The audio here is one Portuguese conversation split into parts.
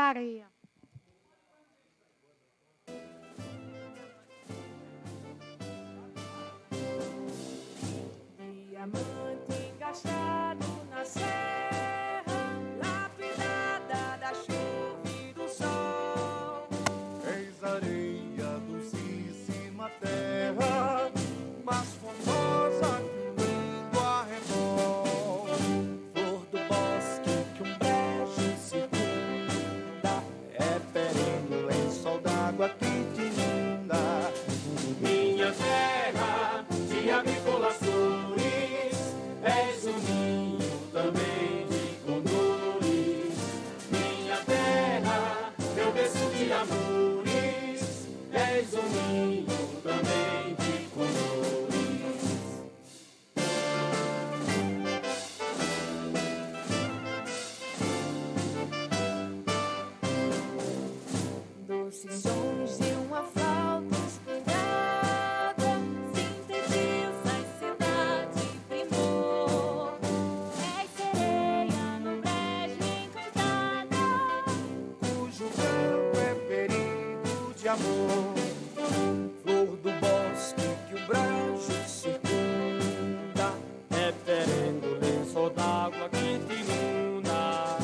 Areia. Diamante encaixado na serra, lapidada da chuva e do sol. És areia dulcíssima terra, mais formosa que um lindo arrebol. Flor do bosque que um brejo circunda, é perene lençol d'água que te inunda. Minha terra de agrícolas flores, és um ninho também de condores. Minha terra, meu berço de amores, és um ninho também de condores. Doces sons de uma flauta inspirada sintetizam a cidade primor. És sereia no brejo encantada, Cujo canto é ferido de amor. Flor do bosque que o brejo circunda, é perene lençol d'água que te inunda.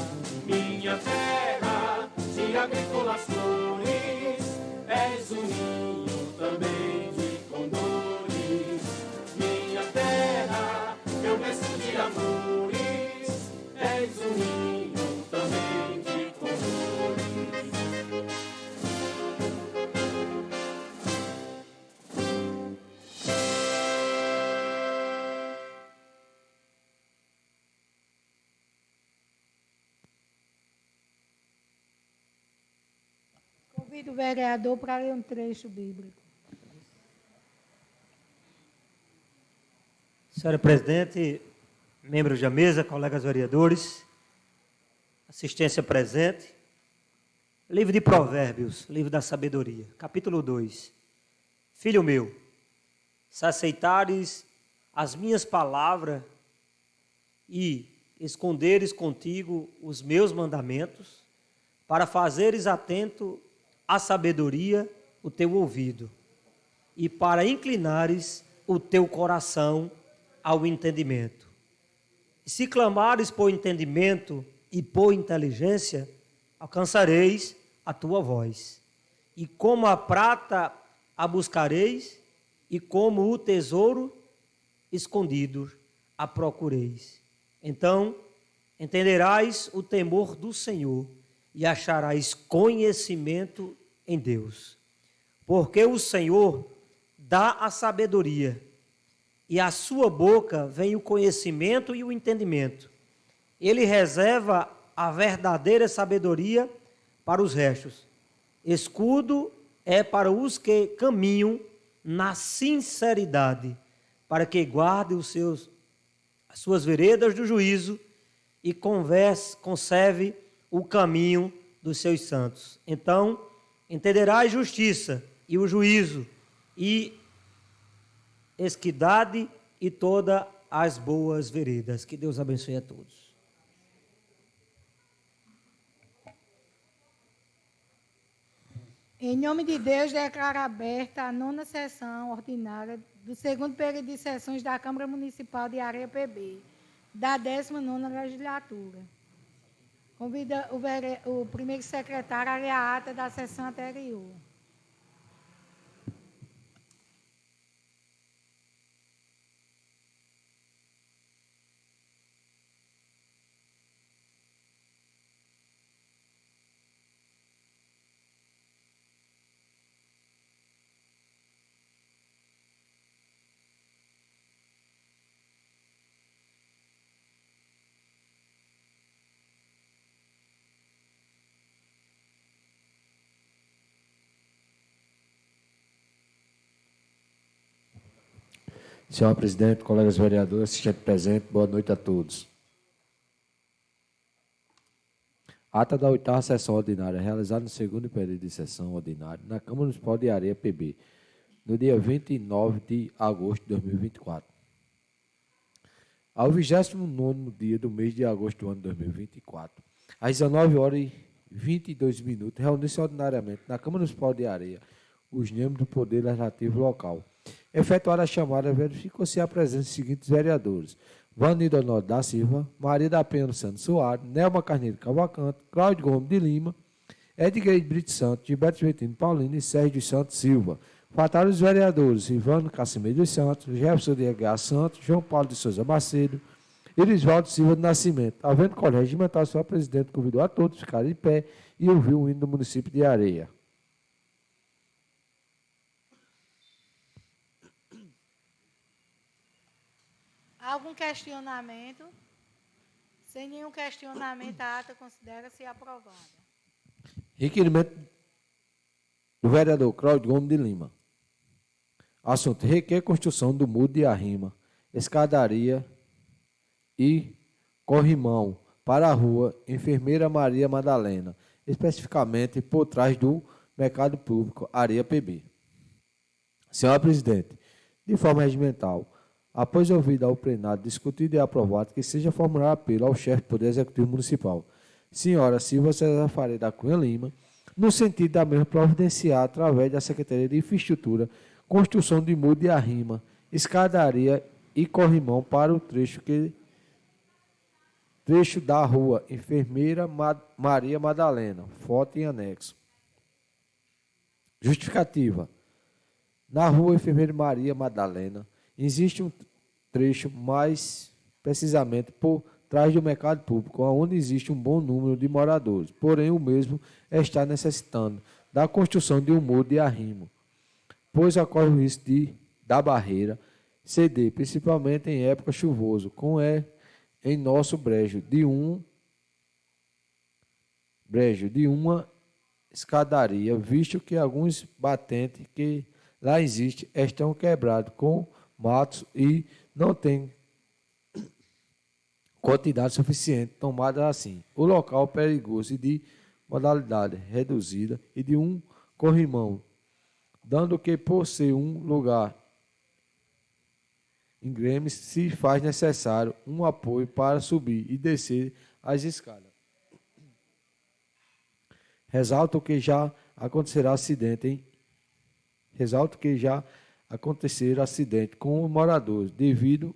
Minha terra de agrícolas flores, és um ninho também de condores. Minha terra, meu berço de amores, és um ninho também de condores. Convido o vereador para ler um trecho bíblico. Senhora Presidente, membros da mesa, colegas vereadores, assistência presente, livro de Provérbios, livro da sabedoria, capítulo 2. Filho meu, se aceitares as minhas palavras e esconderes contigo os meus mandamentos, para fazeres atento à sabedoria o teu ouvido, e para inclinares o teu coração ao entendimento. E se clamares por entendimento e por inteligência, alcançareis a tua voz. E como a prata a buscareis, e como o tesouro escondido a procureis. Então entenderás o temor do Senhor e acharás conhecimento em Deus. Porque o Senhor dá a sabedoria, e à sua boca vem o conhecimento e o entendimento. Ele reserva a verdadeira sabedoria para os restos. Escudo é para os que caminham na sinceridade, para que guardem as suas veredas do juízo e conserve o caminho dos seus santos. Então entenderás justiça e o juízo, e equidade e todas as boas veredas. Que Deus abençoe a todos. Em nome de Deus, declaro aberta a 9ª sessão ordinária do 2º período de sessões da Câmara Municipal de Areia PB, da 19ª legislatura. Convido o primeiro secretário a ler a ata da sessão anterior. Senhor presidente, colegas vereadores, assistente presente, boa noite a todos. Ata da 8ª sessão ordinária, realizada no 2º período de sessão ordinária na Câmara Municipal de Areia PB, no dia 29 de agosto de 2024. Ao 29º dia do mês de agosto do ano 2024, às 19 horas 22 minutos, reuniu-se ordinariamente na Câmara Municipal de Areia os membros do Poder Legislativo local. Efetuada a chamada, verificou-se a presença dos seguintes vereadores: Vanildo Honório da Silva, Maria da Penha Santos Soares, Nelma Carneiro Cavalcante, Cláudio Gomes de Lima, Edgar Brito Santos, Gilberto Vetino Paulino e Sérgio Santos Silva. Faltaram os vereadores Ivano Cassimeiro dos Santos, Jefferson de Aguiar Santos, João Paulo de Souza Macedo, Irisvaldo Silva de Nascimento. Havendo colégio regimental, sua presidente convidou a todos a ficarem de pé e ouviu o hino do município de Areia. Algum questionamento? Sem nenhum questionamento, a ata considera-se aprovada. Requerimento do vereador Cláudio Gomes de Lima. Assunto: requer construção do muro de arrima, escadaria e corrimão para a rua Enfermeira Maria Madalena, especificamente por trás do Mercado Público Areia PB. Senhora Presidente, de forma regimental, após ouvida ao plenário discutido e aprovado, que seja formulado apelo ao chefe do Poder Executivo Municipal, senhora Silva César Faria da Cunha Lima, no sentido da mesma providenciar, através da Secretaria de Infraestrutura, construção de muro de arrima, escadaria e corrimão para o trecho da rua Enfermeira Maria Madalena, foto em anexo. Justificativa. Na rua Enfermeira Maria Madalena, existe um trecho, mais precisamente por trás do mercado público, onde existe um bom número de moradores, porém o mesmo está necessitando da construção de um muro de arrimo, pois ocorre o risco da barreira ceder, principalmente em época chuvosa, em nosso brejo de uma escadaria, visto que alguns batentes que lá existem estão quebrados com matos e não tem quantidade suficiente tomada assim. O local perigoso e de modalidade reduzida e de um corrimão, dando que por ser um lugar íngreme se faz necessário um apoio para subir e descer as escadas. Ressalto que já aconteceram acidente com os moradores, devido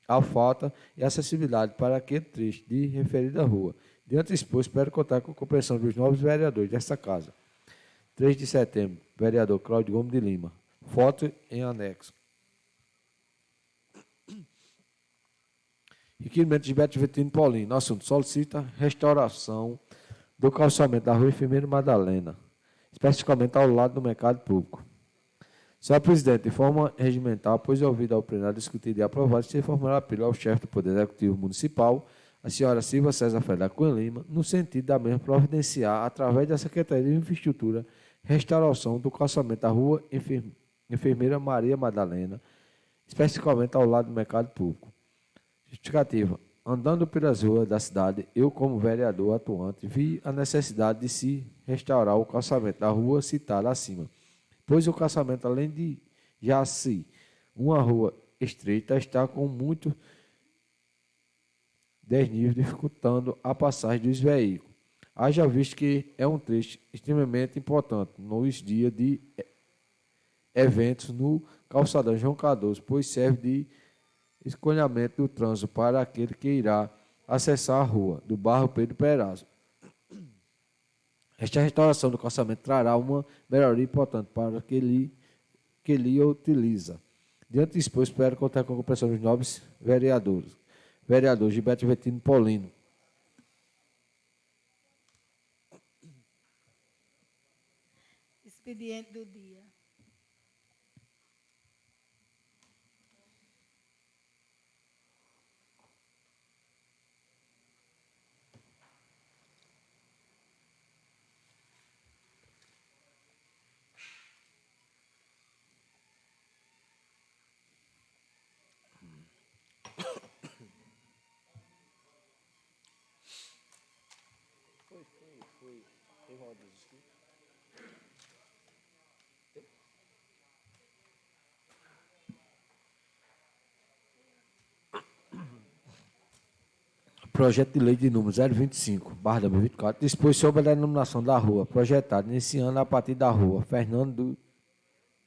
à falta de acessibilidade para aquele trecho de referida rua. Diante do exposto, espero contar com a compreensão dos novos vereadores desta casa. 3 de setembro, vereador Cláudio Gomes de Lima. Foto em anexo. Requerimento de Gilberto Vetino Paulino. Assunto: solicita restauração do calçamento da rua Enfermeira Madalena, especificamente ao lado do mercado público. Senhor Presidente, de forma regimental, após ouvido ao plenário discutido e aprovado, se formular apelo ao chefe do Poder Executivo Municipal, a senhora Silva César Ferreira da Cunha Lima, no sentido da mesma providenciar, através da Secretaria de Infraestrutura, restauração do calçamento da rua Enfermeira Maria Madalena, especificamente ao lado do mercado público. Justificativa. Andando pelas ruas da cidade, eu, como vereador atuante, vi a necessidade de se restaurar o calçamento da rua citada acima, pois o calçamento, além de já ser uma rua estreita, está com muito desnível, dificultando a passagem dos veículos. Haja visto que é um trecho extremamente importante nos dias de eventos no calçadão João Cardoso, pois serve de escoamento do trânsito para aquele que irá acessar a rua do bairro Pedro Perazzo. Esta restauração do calçamento trará uma melhoria importante para aquele que lhe utiliza. Diante disso, espero contar com a compreensão dos nobres vereadores. Vereador Gilberto Vetino Paulino. Expediente do dia. Projeto de lei de número 025/2024 dispôs sobre a denominação da rua projetada iniciando a partir da rua Fernando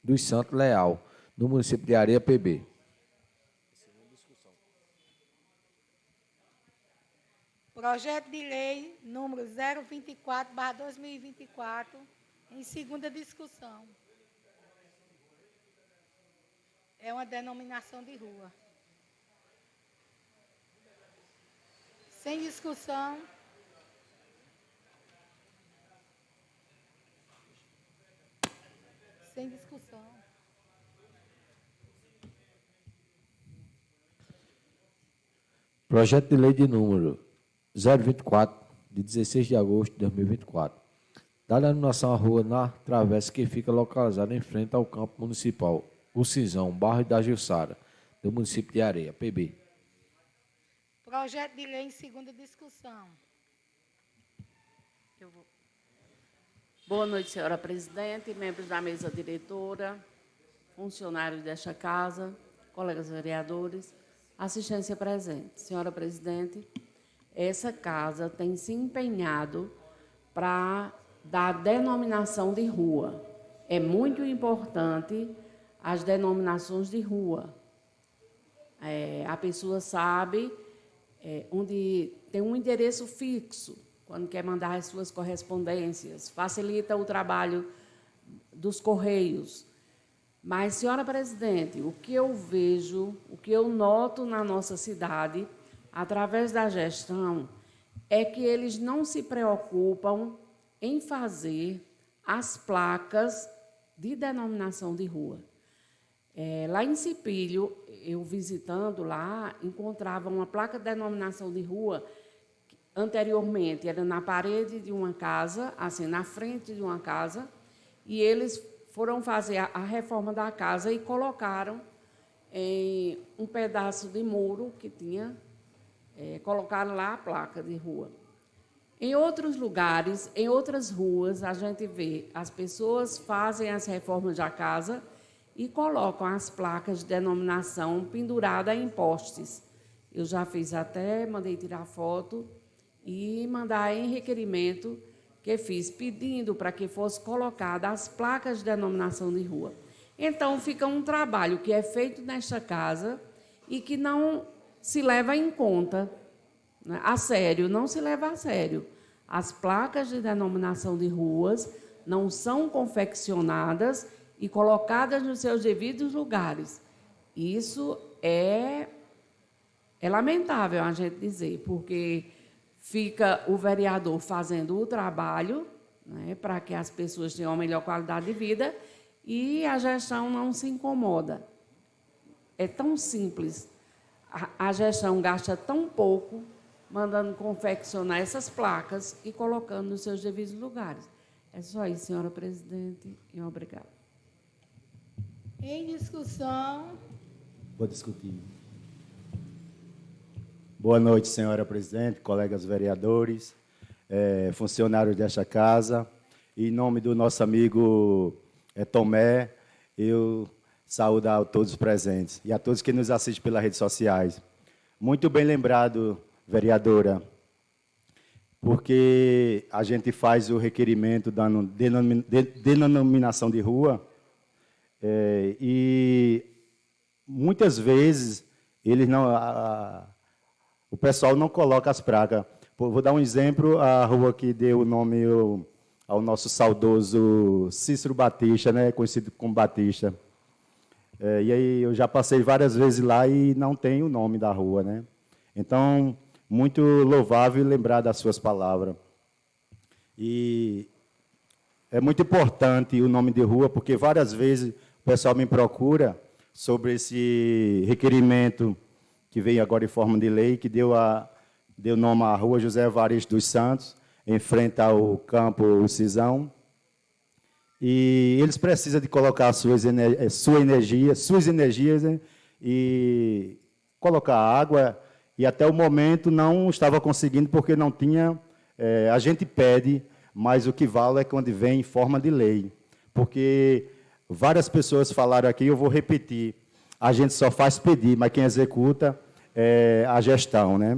dos Santos Leal, no município de Areia PB. Projeto de lei número 024/2024, em segunda discussão. É uma denominação de rua. Sem discussão. Sem discussão. Projeto de lei de número 024, de 16 de agosto de 2024. Da denominação à rua na travessa que fica localizada em frente ao campo municipal, o Cisão, bairro da Jussara, do município de Areia, PB. Projeto de lei em segunda discussão. Boa noite, senhora presidente, membros da mesa diretora, funcionários desta casa, colegas vereadores, assistência presente. Senhora presidente, essa casa tem se empenhado para dar denominação de rua. É muito importante as denominações de rua. A pessoa sabe onde tem um endereço fixo, quando quer mandar as suas correspondências, facilita o trabalho dos correios. Mas, senhora presidente, o que eu vejo, o que eu noto na nossa cidade, através da gestão, é que eles não se preocupam em fazer as placas de denominação de rua. Lá em Cipílio, eu visitando lá, encontrava uma placa de denominação de rua. Anteriormente, era na parede de uma casa, assim, na frente de uma casa, e eles foram fazer a reforma da casa e colocaram em um pedaço de muro que tinha, colocaram lá a placa de rua. Em outros lugares, em outras ruas, a gente vê as pessoas fazem as reformas da casa e colocam as placas de denominação penduradas em postes. Eu já fiz até, mandei tirar foto e mandar em requerimento que fiz, pedindo para que fosse colocada as placas de denominação de rua. Então, fica um trabalho que é feito nesta casa e que não se leva em conta, né? A sério, não se leva a sério. As placas de denominação de ruas não são confeccionadas e colocadas nos seus devidos lugares. Isso é lamentável a gente dizer, porque fica o vereador fazendo o trabalho, né, para que as pessoas tenham uma melhor qualidade de vida e a gestão não se incomoda. É tão simples. A gestão gasta tão pouco mandando confeccionar essas placas e colocando nos seus devidos lugares. É só isso, senhora presidente, e obrigada. Em discussão. Vou discutir. Boa noite, senhora presidente, colegas vereadores, funcionários desta casa. Em nome do nosso amigo Tomé, eu saúdo a todos os presentes e a todos que nos assistem pelas redes sociais. Muito bem lembrado, vereadora, porque a gente faz o requerimento da denominação de rua e muitas vezes eles não, o pessoal não coloca as placas. Vou dar um exemplo, a rua que deu o nome ao nosso saudoso Cícero Batista, né, conhecido como Batista. E aí eu já passei várias vezes lá e não tem o nome da rua, né? Então, muito louvável lembrar das suas palavras. E é muito importante o nome de rua, porque várias vezes o pessoal me procura sobre esse requerimento que veio agora em forma de lei, que deu nome à rua José Evaristo dos Santos, em frente ao campo Cisão. E eles precisam de colocar suas energias, né, e colocar água, e até o momento não estava conseguindo, porque não tinha. A gente pede, mas o que vale é quando vem em forma de lei. Porque várias pessoas falaram aqui, eu vou repetir, a gente só faz pedir, mas quem executa é a gestão, né?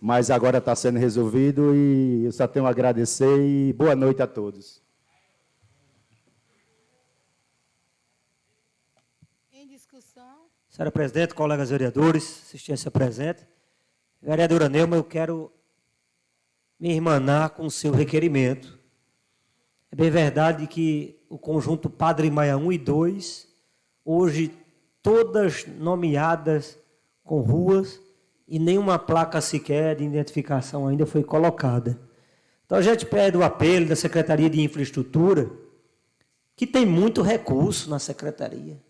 mas agora está sendo resolvido e eu só tenho a agradecer e boa noite a todos. Em discussão. Senhora presidente, colegas vereadores, assistência presente. Vereadora Neuma, eu quero me irmanar com o seu requerimento. É bem verdade que o conjunto Padre Maia 1 e 2, hoje todas nomeadas com ruas e nenhuma placa sequer de identificação ainda foi colocada. Então a gente pede o apelo da Secretaria de Infraestrutura, que tem muito recurso na Secretaria.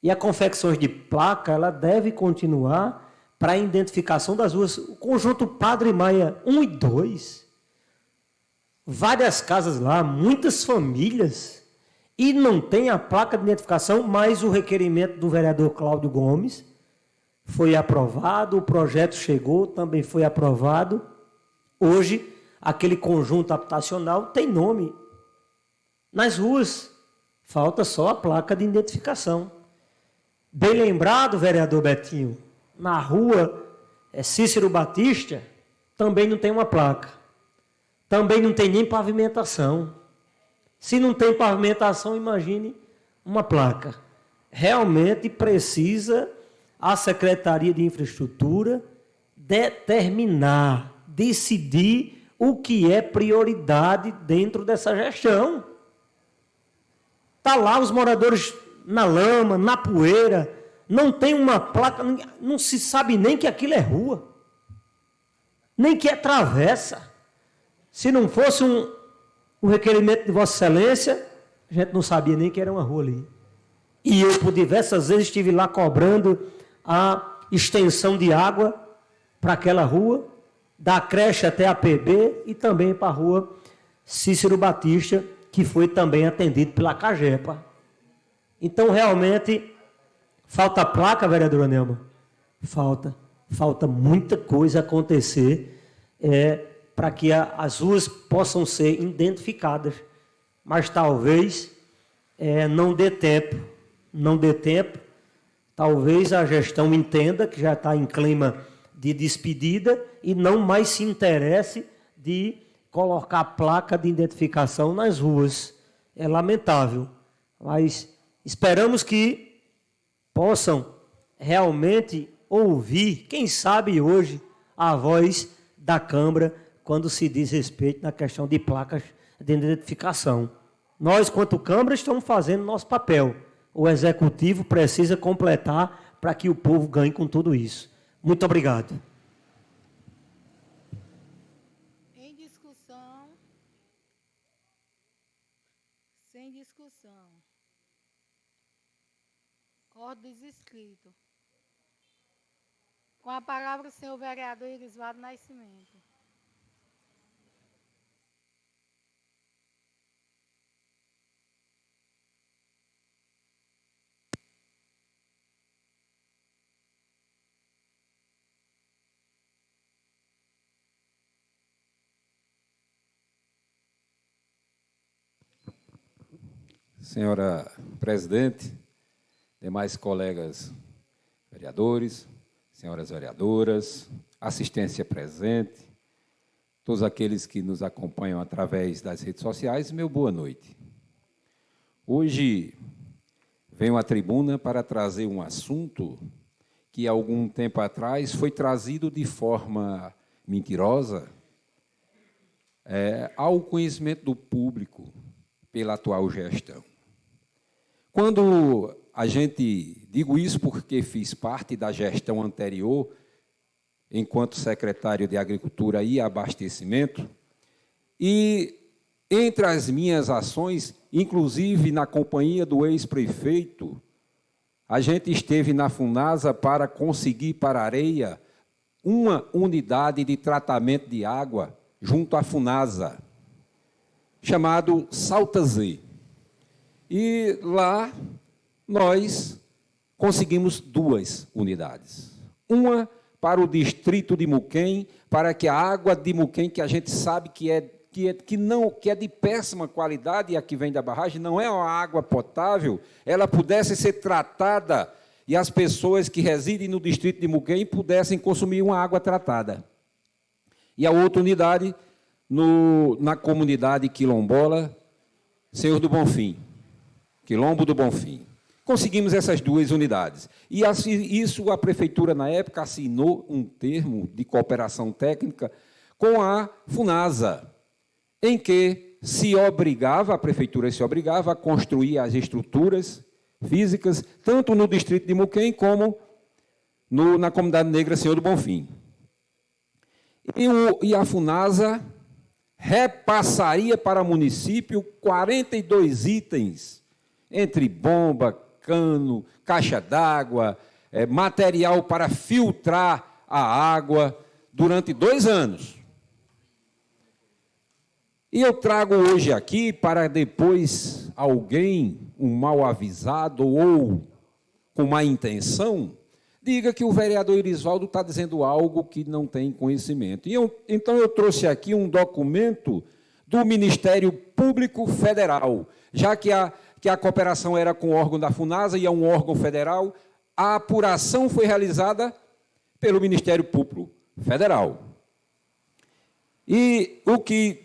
E a confecção de placa, ela deve continuar para a identificação das ruas. O conjunto Padre Maia 1 e 2, várias casas lá, muitas famílias, e não tem a placa de identificação, mas o requerimento do vereador Cláudio Gomes foi aprovado, o projeto chegou, também foi aprovado. Hoje, aquele conjunto habitacional tem nome nas ruas, falta só a placa de identificação. Bem lembrado, vereador Betinho, na rua Cícero Batista, também não tem uma placa. Também não tem nem pavimentação. Se não tem pavimentação, imagine uma placa. Realmente precisa a Secretaria de Infraestrutura determinar, decidir o que é prioridade dentro dessa gestão. Está lá os moradores na lama, na poeira, não tem uma placa, não se sabe nem que aquilo é rua, nem que é travessa. Se não fosse um requerimento de Vossa Excelência, a gente não sabia nem que era uma rua ali. E eu, por diversas vezes, estive lá cobrando a extensão de água para aquela rua, da creche até a PB e também para a rua Cícero Batista, que foi também atendido pela Cagepa. Então, realmente, falta placa, vereadora Neuma? Falta muita coisa acontecer para que as ruas possam ser identificadas. Mas talvez não dê tempo. Talvez a gestão entenda que já está em clima de despedida e não mais se interesse de colocar placa de identificação nas ruas. É lamentável, mas esperamos que possam realmente ouvir, quem sabe hoje, a voz da Câmara quando se diz respeito na questão de placas de identificação. Nós, quanto Câmara, estamos fazendo nosso papel. O Executivo precisa completar para que o povo ganhe com tudo isso. Muito obrigado. Em discussão. Sem discussão. Ordem dos inscritos. Com a palavra, o senhor vereador Irisvaldo Nascimento. Senhora presidente, demais colegas vereadores, senhoras vereadoras, assistência presente, todos aqueles que nos acompanham através das redes sociais, meu boa noite. Hoje venho à tribuna para trazer um assunto que, há algum tempo atrás, foi trazido de forma mentirosa ao conhecimento do público pela atual gestão. Quando a gente, digo isso porque fiz parte da gestão anterior, enquanto secretário de Agricultura e Abastecimento, e entre as minhas ações, inclusive na companhia do ex-prefeito, a gente esteve na Funasa para conseguir para Areia uma unidade de tratamento de água junto à Funasa, chamado Saltazê. E lá nós conseguimemos 2 unidades. Uma para o distrito de Muquem, para que a água de Muquem, que a gente sabe que é de péssima qualidade, e a que vem da barragem, não é uma água potável, ela pudesse ser tratada e as pessoas que residem no distrito de Muquem pudessem consumir uma água tratada. E a outra unidade na comunidade quilombola Senhor do Bonfim, Quilombo do Bonfim. Conseguimos essas 2 unidades. E isso a prefeitura, na época, assinou um termo de cooperação técnica com a FUNASA, em que a prefeitura se obrigava a construir as estruturas físicas, tanto no distrito de Muquem como na comunidade negra Senhor do Bonfim. E a FUNASA repassaria para o município 42 itens, entre bomba, cano, caixa d'água, material para filtrar a água, durante 2 anos. E eu trago hoje aqui para depois alguém, um mal avisado ou com má intenção, diga que o vereador Irisvaldo está dizendo algo que não tem conhecimento. Então, eu trouxe aqui um documento do Ministério Público Federal, já que a cooperação era com o órgão da FUNASA e é um órgão federal, a apuração foi realizada pelo Ministério Público Federal. E o que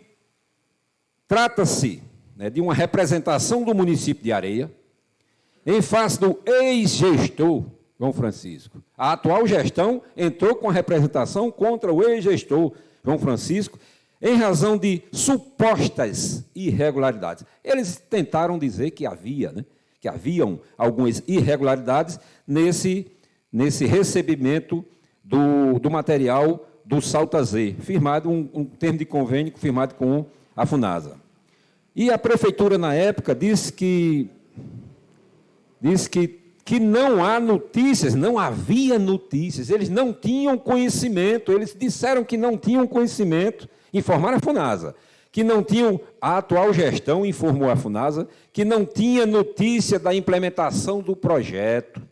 trata-se, né, de uma representação do município de Areia, em face do ex-gestor João Francisco. A atual gestão entrou com a representação contra o ex-gestor João Francisco, em razão de supostas irregularidades. Eles tentaram dizer que haviam algumas irregularidades nesse recebimento do material do Salta-Z, firmado um termo de convênio firmado com a FUNASA. E a prefeitura, na época, disse que não há notícias, não havia notícias, eles não tinham conhecimento, eles disseram que não tinham conhecimento, informaram a FUNASA, que não tinham, a atual gestão informou a FUNASA, que não tinha notícia da implementação do projeto.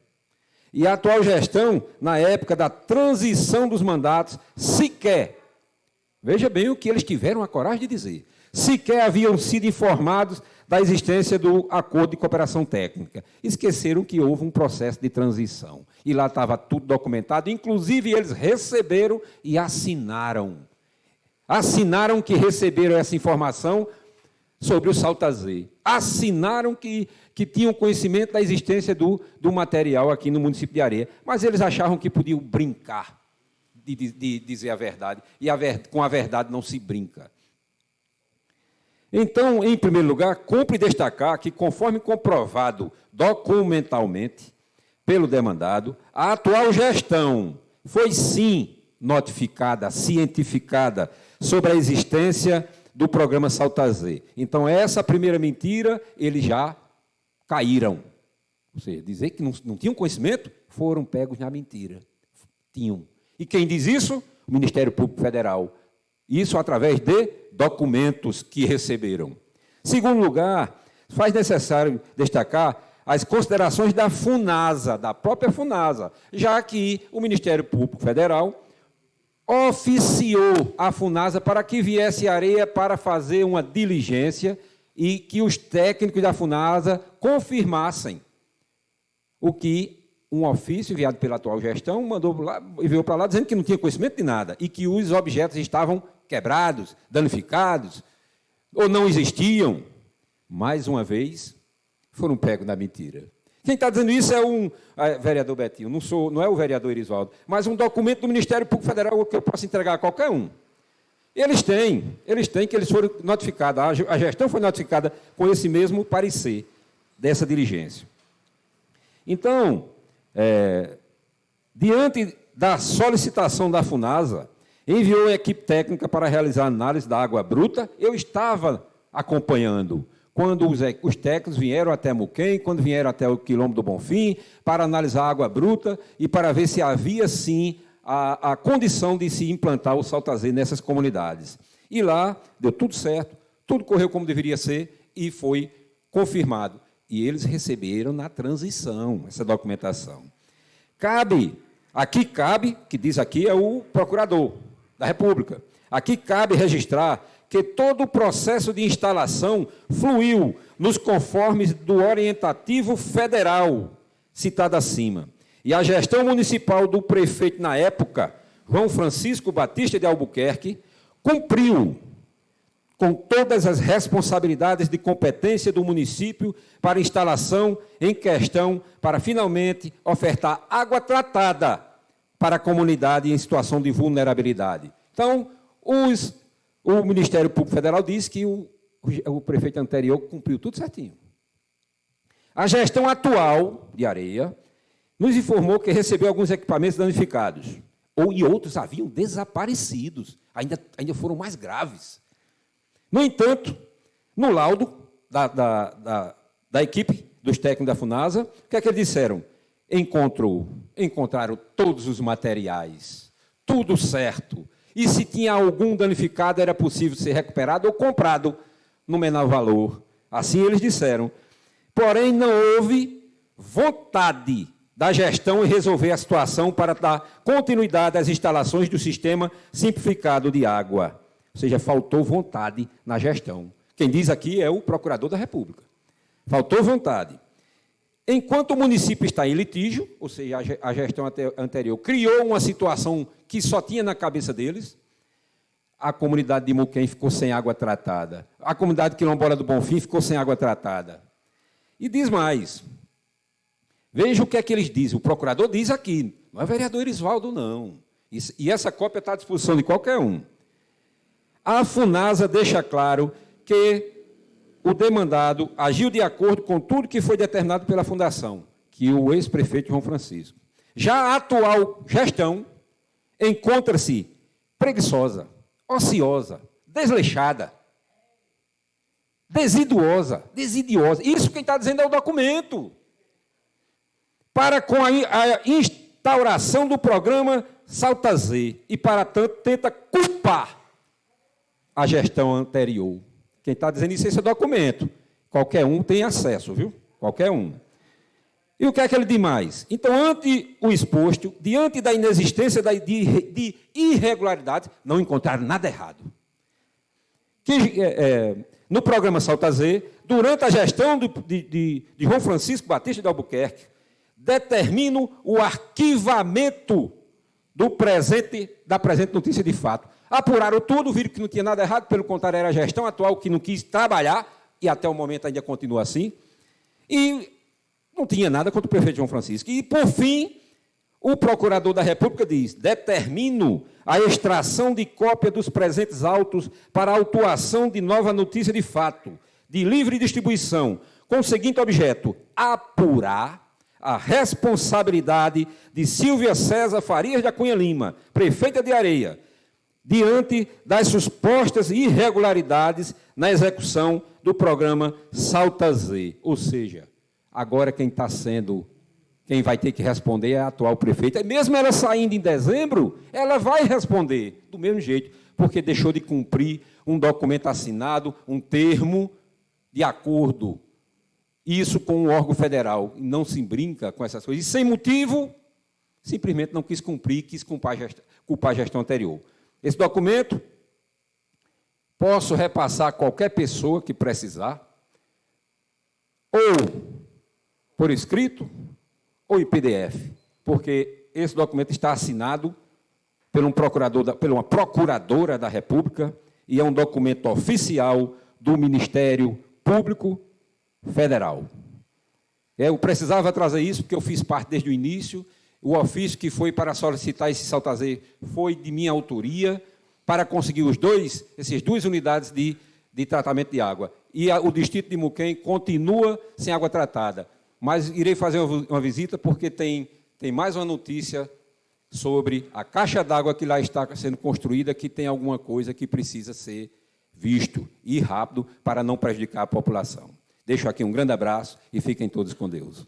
E a atual gestão, na época da transição dos mandatos, sequer, veja bem o que eles tiveram a coragem de dizer, sequer haviam sido informados da existência do acordo de cooperação técnica. Esqueceram que houve um processo de transição. E lá estava tudo documentado, inclusive eles receberam e assinaram. Assinaram que receberam essa informação sobre o Salta-Z. Assinaram que tinham conhecimento da existência do material aqui no município de Areia. Mas eles achavam que podiam brincar de dizer a verdade. E com a verdade não se brinca. Então, em primeiro lugar, cumpre destacar que, conforme comprovado documentalmente pelo demandado, a atual gestão foi, sim, notificada, cientificada sobre a existência do programa Salta-Z. Então, essa primeira mentira, eles já caíram. Ou seja, dizer que não tinham conhecimento, foram pegos na mentira. Tinham. E quem diz isso? O Ministério Público Federal. Isso através de documentos que receberam. Segundo lugar, faz necessário destacar as considerações da FUNASA, da própria FUNASA, já que o Ministério Público Federal oficiou a FUNASA para que viesse a Areia para fazer uma diligência e que os técnicos da FUNASA confirmassem o que um ofício enviado pela atual gestão enviou para lá dizendo que não tinha conhecimento de nada e que os objetos estavam quebrados, danificados, ou não existiam. Mais uma vez, foram pegos na mentira. Quem está dizendo isso é vereador Betinho, não é o vereador Irisvaldo, mas um documento do Ministério Público Federal que eu posso entregar a qualquer um. Eles têm que eles foram notificados, a gestão foi notificada com esse mesmo parecer dessa diligência. Então, diante da solicitação da FUNASA, enviou a equipe técnica para realizar a análise da água bruta. Eu estava acompanhando quando os técnicos vieram até Muquem, quando vieram até o Quilombo do Bonfim, para analisar a água bruta e para ver se havia, sim, a condição de se implantar o Salta-Z nessas comunidades. E lá deu tudo certo, tudo correu como deveria ser e foi confirmado. E eles receberam na transição essa documentação. Que diz aqui é o procurador da República. Aqui cabe registrar que todo o processo de instalação fluiu nos conformes do orientativo federal citado acima. E a gestão municipal do prefeito na época, João Francisco Batista de Albuquerque, cumpriu com todas as responsabilidades de competência do município para instalação em questão, para finalmente ofertar água tratada para a comunidade em situação de vulnerabilidade. Então, o Ministério Público Federal disse que o prefeito anterior cumpriu tudo certinho. A gestão atual de Areia nos informou que recebeu alguns equipamentos danificados, e outros haviam desaparecidos, ainda foram mais graves. No entanto, no laudo da equipe dos técnicos da FUNASA, o que é que eles disseram? Encontraram todos os materiais, tudo certo, e se tinha algum danificado, era possível ser recuperado ou comprado no menor valor. Assim eles disseram. Porém, não houve vontade da gestão em resolver a situação para dar continuidade às instalações do sistema simplificado de água. Ou seja, faltou vontade na gestão. Quem diz aqui é o procurador da República. Faltou vontade. Enquanto o município está em litígio, ou seja, a gestão anterior criou uma situação que só tinha na cabeça deles, a comunidade de Muquem ficou sem água tratada. A comunidade quilombola do Bonfim ficou sem água tratada. E diz mais. Veja o que é que eles dizem. O procurador diz aqui, não é vereador Erisvaldo, não. E essa cópia está à disposição de qualquer um. A FUNASA deixa claro que o demandado agiu de acordo com tudo que foi determinado pela Fundação, que o ex-prefeito João Francisco. Já a atual gestão encontra-se preguiçosa, ociosa, desleixada, desidiosa. Isso quem está dizendo é o documento. Para com a instauração do programa Salta Z, e para tanto tenta culpar a gestão anterior. Quem está dizendo isso é esse documento. Qualquer um tem acesso, viu? Qualquer um. E o que é que ele diz mais? Então, ante o exposto, diante da inexistência de irregularidades, não encontraram nada errado. No programa Salta Z, durante a gestão de João Francisco Batista de Albuquerque, determino o arquivamento da presente notícia de fato. Apuraram tudo, viram que não tinha nada errado, pelo contrário, era a gestão atual que não quis trabalhar, e até o momento ainda continua assim, e não tinha nada contra o prefeito João Francisco. E, por fim, o procurador da República diz: determino a extração de cópia dos presentes autos para autuação de nova notícia de fato, de livre distribuição, com o seguinte objeto: apurar a responsabilidade de Silvia César Farias da Cunha Lima, prefeita de Areia, diante das supostas irregularidades na execução do programa Salta Z. Ou seja, agora quem vai ter que responder é a atual prefeita. E mesmo ela saindo em dezembro, ela vai responder do mesmo jeito, porque deixou de cumprir um documento assinado, um termo de acordo. Isso com o órgão federal. Não se brinca com essas coisas. E sem motivo, simplesmente não quis cumprir, quis culpar a gestão anterior. Esse documento, posso repassar a qualquer pessoa que precisar, ou por escrito, ou em PDF, porque esse documento está assinado por uma procuradora da República e é um documento oficial do Ministério Público Federal. Eu precisava trazer isso porque eu fiz parte desde o início. O ofício que foi para solicitar esse Salta Z foi de minha autoria para conseguir essas duas unidades de tratamento de água. E o distrito de Muquem continua sem água tratada. Mas irei fazer uma visita porque tem mais uma notícia sobre a caixa d'água que lá está sendo construída, que tem alguma coisa que precisa ser visto e rápido para não prejudicar a população. Deixo aqui um grande abraço e fiquem todos com Deus.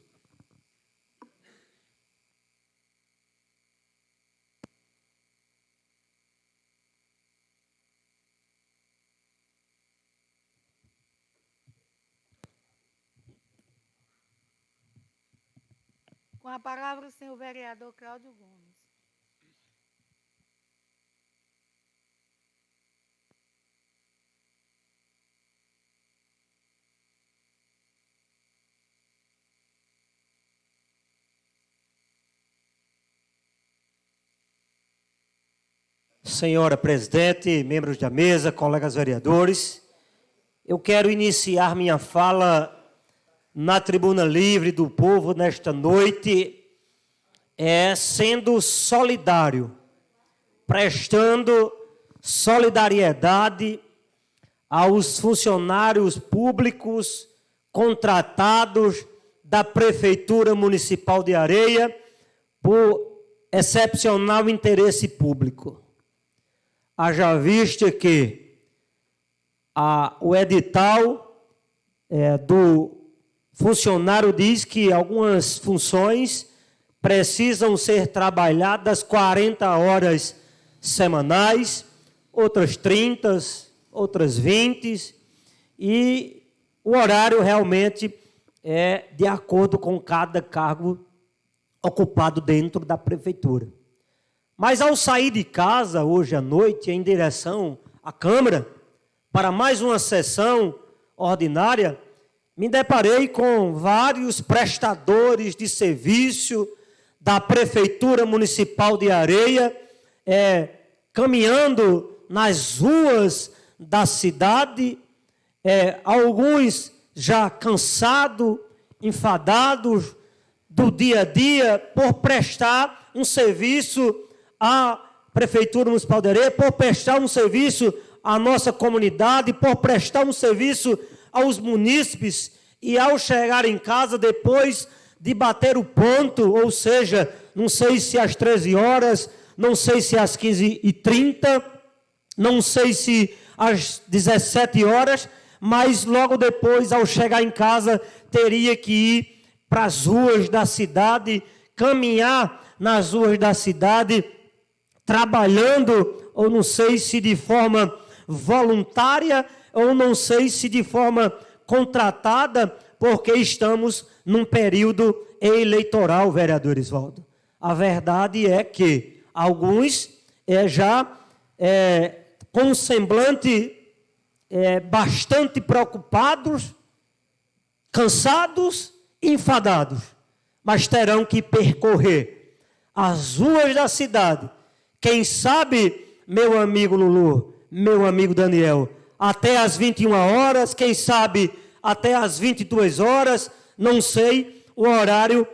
Com a palavra, o senhor vereador Cláudio Gomes. Senhora presidente, membros da mesa, colegas vereadores, eu quero iniciar minha fala na Tribuna Livre do Povo nesta noite, sendo solidário, prestando solidariedade aos funcionários públicos contratados da Prefeitura Municipal de Areia por excepcional interesse público. Haja vista que o edital do funcionário diz que algumas funções precisam ser trabalhadas 40 horas semanais, outras 30, outras 20, e o horário realmente é de acordo com cada cargo ocupado dentro da prefeitura. Mas ao sair de casa hoje à noite, em direção à Câmara, para mais uma sessão ordinária, me deparei com vários prestadores de serviço da Prefeitura Municipal de Areia, caminhando nas ruas da cidade, alguns já cansados, enfadados do dia a dia, por prestar um serviço à Prefeitura Municipal de Areia, por prestar um serviço à nossa comunidade, por prestar um serviço aos munícipes, e ao chegar em casa, depois de bater o ponto, ou seja, não sei se às 13 horas, não sei se às 15h30, não sei se às 17 horas, mas logo depois, ao chegar em casa, teria que ir para as ruas da cidade, caminhar nas ruas da cidade, trabalhando, ou não sei se de forma voluntária, ou não sei se de forma contratada, porque estamos num período eleitoral, vereador Isvaldo. A verdade é que alguns já com um semblante bastante preocupados, cansados, enfadados, mas terão que percorrer as ruas da cidade. Quem sabe, meu amigo Lulu, meu amigo Daniel, até às 21 horas, quem sabe até às 22 horas, não sei o horário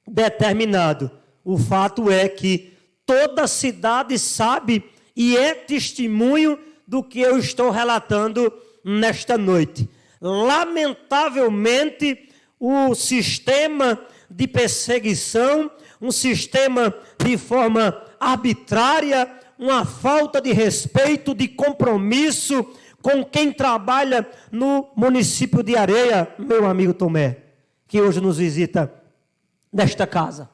determinado. O fato é que toda a cidade sabe e é testemunho do que eu estou relatando nesta noite. Lamentavelmente, o sistema de perseguição, um sistema de forma arbitrária, uma falta de respeito, de compromisso com quem trabalha no município de Areia, meu amigo Tomé, que hoje nos visita nesta casa.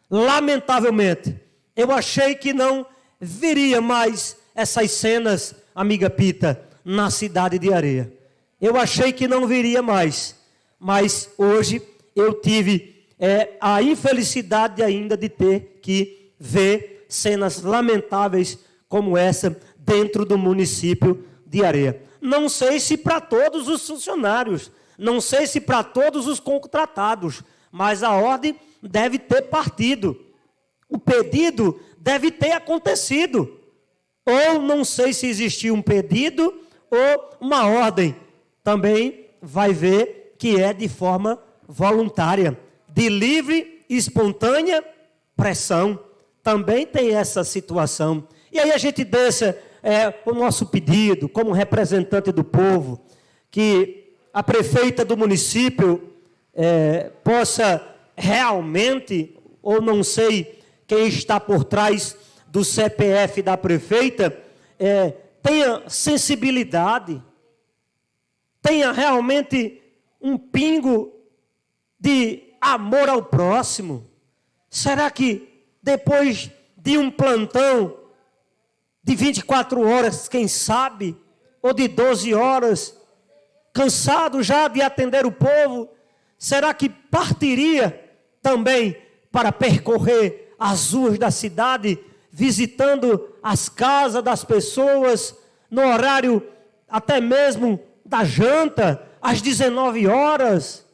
Lamentavelmente, eu achei que não viria mais essas cenas, amiga Pita, na cidade de Areia. Eu achei que não viria mais, mas hoje eu tive a infelicidade ainda de ter que ver cenas lamentáveis como essa dentro do município de Areia. Não sei se para todos os funcionários, não sei se para todos os contratados, mas a ordem deve ter partido. O pedido deve ter acontecido. Ou não sei se existiu um pedido ou uma ordem. Também vai ver que é de forma voluntária, de livre e espontânea pressão. Também tem essa situação. E aí a gente deixa o nosso pedido, como representante do povo, que a prefeita do município possa realmente, ou não sei quem está por trás do CPF da prefeita, tenha sensibilidade, tenha realmente um pingo de amor ao próximo. Será que depois de um plantão de 24 horas, quem sabe, ou de 12 horas, cansado já de atender o povo, será que partiria também para percorrer as ruas da cidade, visitando as casas das pessoas, no horário até mesmo da janta, às 19 horas?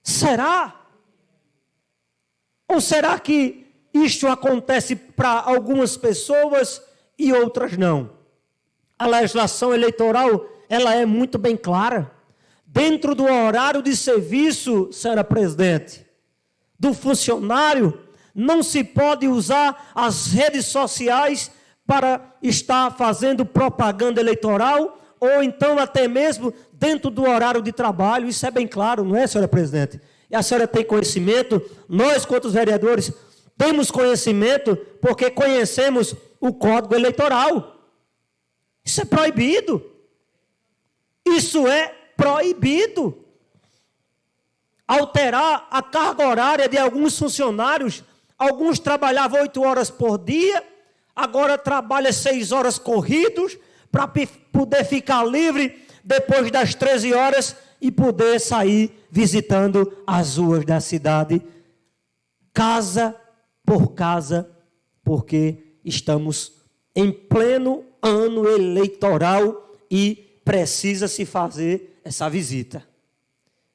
Será? Ou será que isto acontece para algumas pessoas e outras não. A legislação eleitoral, ela é muito bem clara. Dentro do horário de serviço, senhora presidente, do funcionário, não se pode usar as redes sociais para estar fazendo propaganda eleitoral, ou então até mesmo dentro do horário de trabalho. Isso é bem claro, não é, senhora presidente? E a senhora tem conhecimento, nós, quanto os vereadores, temos conhecimento porque conhecemos o Código Eleitoral. Isso é proibido. Isso é proibido. Alterar a carga horária de alguns funcionários. Alguns trabalhavam 8 horas por dia, agora trabalham 6 horas corridos para poder ficar livre depois das 13 horas e poder sair visitando as ruas da cidade, casa por casa, porque estamos em pleno ano eleitoral e precisa se fazer essa visita.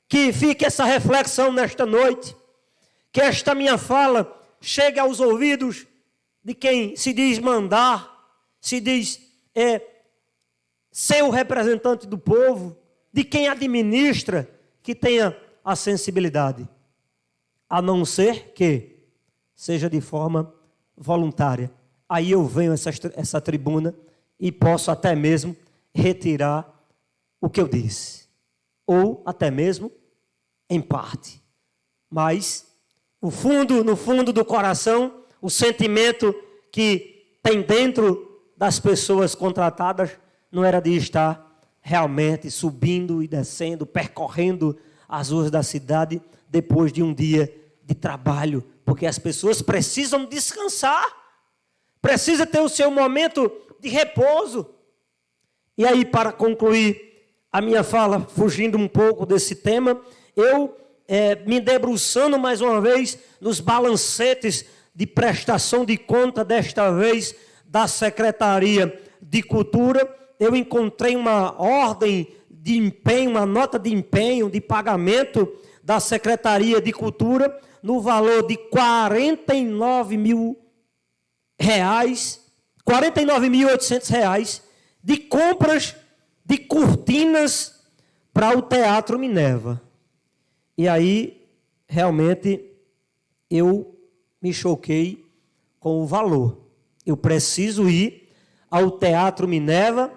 Que fique essa reflexão nesta noite, que esta minha fala chegue aos ouvidos de quem se diz mandar, se diz ser o representante do povo, de quem administra, que tenha a sensibilidade, a não ser que seja de forma voluntária. Aí eu venho a essa tribuna e posso até mesmo retirar o que eu disse, ou até mesmo em parte. Mas no fundo do coração, o sentimento que tem dentro das pessoas contratadas não era de estar realmente subindo e descendo, percorrendo as ruas da cidade depois de um dia de trabalho, porque as pessoas precisam descansar, precisam ter o seu momento de repouso. E aí, para concluir a minha fala, fugindo um pouco desse tema, eu me debruçando mais uma vez nos balancetes de prestação de conta, desta vez da Secretaria de Cultura, eu encontrei uma ordem de empenho, uma nota de empenho, de pagamento da Secretaria de Cultura, no valor de R$ 49.800, de compras de cortinas para o Teatro Minerva. E aí, realmente, eu me choquei com o valor. Eu preciso ir ao Teatro Minerva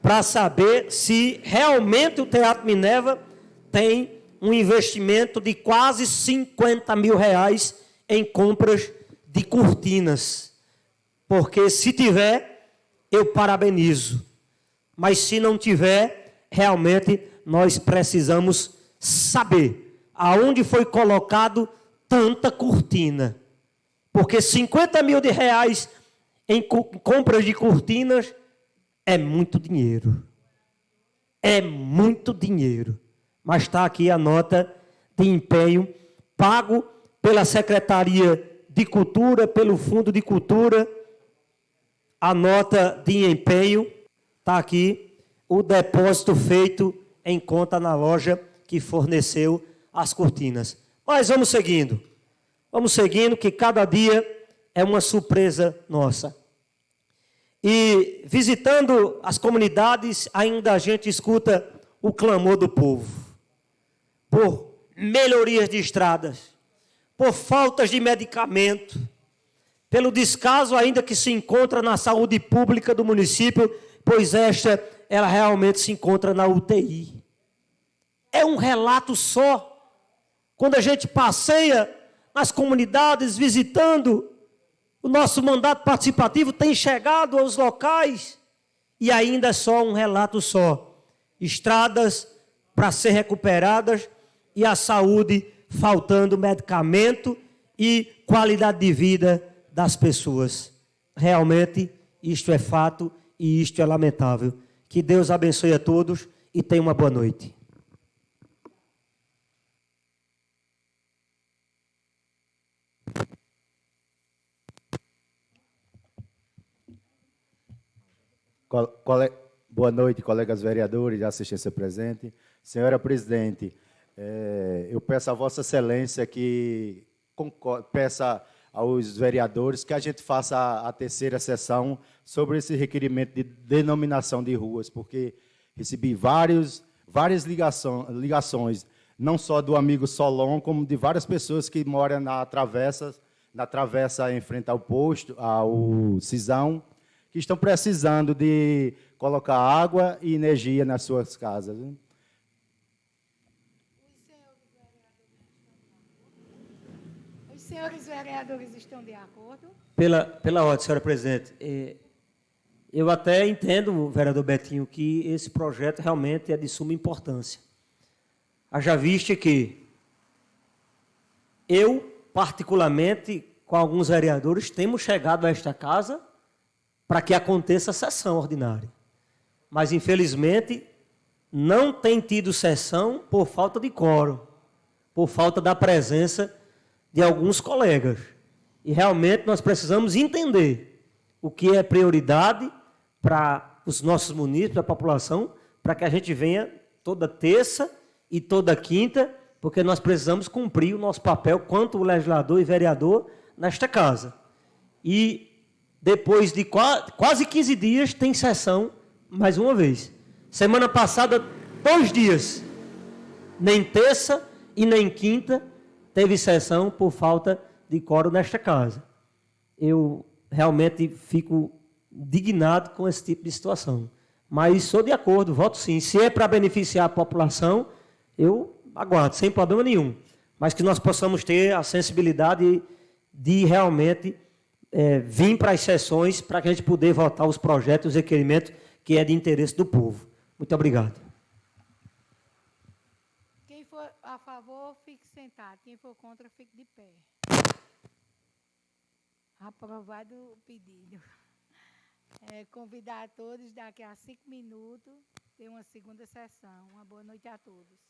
para saber se realmente o Teatro Minerva tem um investimento de quase R$ 50.000 em compras de cortinas. Porque se tiver, eu parabenizo. Mas se não tiver, realmente nós precisamos saber aonde foi colocado tanta cortina. Porque R$ 50.000 em compras de cortinas é muito dinheiro. É muito dinheiro. Mas está aqui a nota de empenho pago pela Secretaria de Cultura, pelo Fundo de Cultura. A nota de empenho está aqui, o depósito feito em conta na loja que forneceu as cortinas. Mas vamos seguindo. Vamos seguindo, que cada dia é uma surpresa nossa. E visitando as comunidades, ainda a gente escuta o clamor do povo por melhorias de estradas, por faltas de medicamento, pelo descaso ainda que se encontra na saúde pública do município, pois ela realmente se encontra na UTI. É um relato só. Quando a gente passeia nas comunidades, visitando, o nosso mandato participativo tem chegado aos locais, e ainda é só um relato só. Estradas para ser recuperadas, e a saúde faltando medicamento e qualidade de vida das pessoas. Realmente, isto é fato e isto é lamentável. Que Deus abençoe a todos e tenha uma boa noite. Boa noite, colegas vereadores de assistência presente. Senhora presidente, eu peço a Vossa Excelência que peça aos vereadores que a gente faça a terceira sessão sobre esse requerimento de denominação de ruas, porque recebi várias ligações, não só do amigo Solon, como de várias pessoas que moram na travessa em frente ao posto, ao Cisão, que estão precisando de colocar água e energia nas suas casas. Os senhores vereadores estão de acordo? Pela ordem, senhora presidente. Eu até entendo, vereador Betinho, que esse projeto realmente é de suma importância. Haja vista que eu, particularmente, com alguns vereadores, temos chegado a esta casa para que aconteça a sessão ordinária. Mas, infelizmente, não tem tido sessão por falta de quórum, por falta da presença de alguns colegas. E, realmente, nós precisamos entender o que é prioridade para os nossos munícipes, a população, para que a gente venha toda terça e toda quinta, porque nós precisamos cumprir o nosso papel quanto legislador e vereador nesta casa. E depois de quase 15 dias tem sessão mais uma vez. Semana passada, 2 dias, nem terça e nem quinta teve sessão por falta de quórum nesta casa. Eu realmente fico indignado com esse tipo de situação. Mas sou de acordo, voto sim. Se é para beneficiar a população, eu aguardo, sem problema nenhum. Mas que nós possamos ter a sensibilidade de realmente vir para as sessões para que a gente poder votar os projetos, os requerimentos que é de interesse do povo. Muito obrigado. Quem for a favor, fique sentado. Quem for contra, fique de pé. Aprovado o pedido. Convidar a todos, daqui a 5 minutos, ter uma segunda sessão. Uma boa noite a todos.